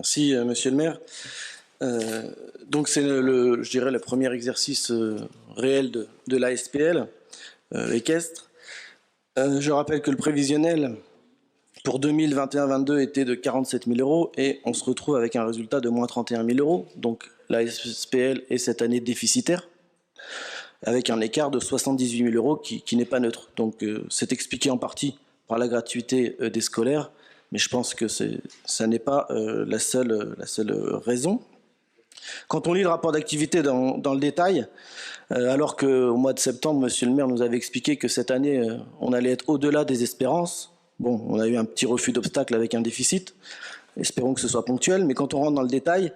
Merci, monsieur le maire. Donc c'est je dirais, le premier exercice réel de la SPL équestre. Je rappelle que le prévisionnel pour 2021-22 était de 47 000 € et on se retrouve avec un résultat de moins 31 000 €. Donc la SPL est cette année déficitaire avec un écart de 78 000 € qui n'est pas neutre. Donc c'est expliqué en partie par la gratuité des scolaires, mais je pense que ça n'est pas la seule raison. Quand on lit le rapport d'activité dans le détail, alors qu'au mois de septembre, monsieur le maire nous avait expliqué que cette année, on allait être au-delà des espérances. Bon, on a eu un petit refus d'obstacle avec un déficit. Espérons que ce soit ponctuel, mais quand on rentre dans le détail,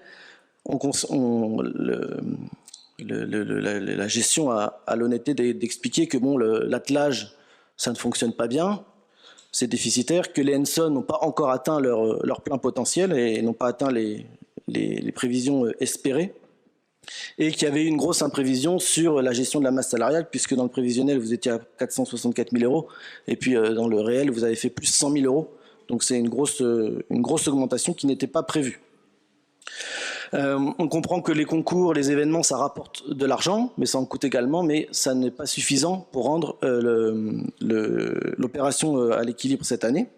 la gestion a l'honnêteté d'expliquer que bon, l'attelage, ça ne fonctionne pas bien, c'est déficitaire, que les Henson n'ont pas encore atteint leur plein potentiel et n'ont pas atteint les prévisions espérées, et qu'il y avait une grosse imprévision sur la gestion de la masse salariale, puisque dans le prévisionnel, vous étiez à 464 000 €, et puis dans le réel, vous avez fait plus 100 000 €. Donc c'est une grosse augmentation qui n'était pas prévue. On comprend que les concours, les événements, ça rapporte de l'argent, mais ça en coûte également, mais ça n'est pas suffisant pour rendre l'opération à l'équilibre cette année.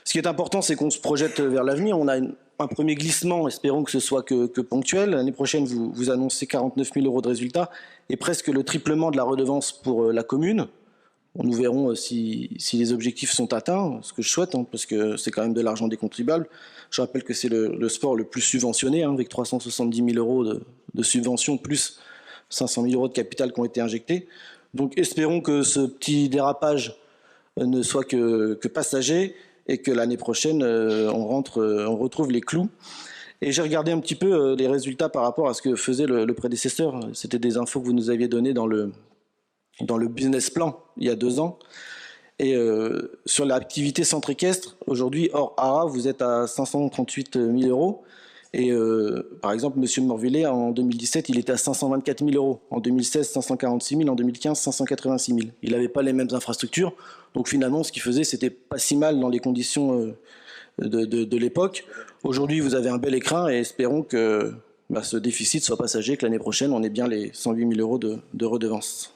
Ce qui est important, c'est qu'on se projette vers l'avenir. On a un premier glissement, espérons que ce soit que ponctuel. L'année prochaine, vous annoncez 49 000 € de résultats et presque le triplement de la redevance pour la commune. Nous verrons si les objectifs sont atteints, ce que je souhaite, parce que c'est quand même de l'argent des contribuables. Je rappelle que c'est le sport le plus subventionné, avec 370 000 € de subventions, plus 500 000 € de capital qui ont été injectés. Donc espérons que ce petit dérapage ne soit que passager et que l'année prochaine, on retrouve les clous. Et j'ai regardé un petit peu les résultats par rapport à ce que faisait le prédécesseur. C'était des infos que vous nous aviez données dans le business plan il y a 2 ans. Et sur l'activité centre équestre, aujourd'hui, hors ARA, vous êtes à 538 000 €. Et par exemple, M. Morvillet, en 2017, il était à 524 000 €. En 2016, 546 000. En 2015, 586 000. Il n'avait pas les mêmes infrastructures. Donc finalement, ce qu'il faisait, c'était pas si mal dans les conditions de l'époque. Aujourd'hui, vous avez un bel écrin et espérons que ce déficit soit passager, que l'année prochaine, on ait bien les 108 000 € de redevance.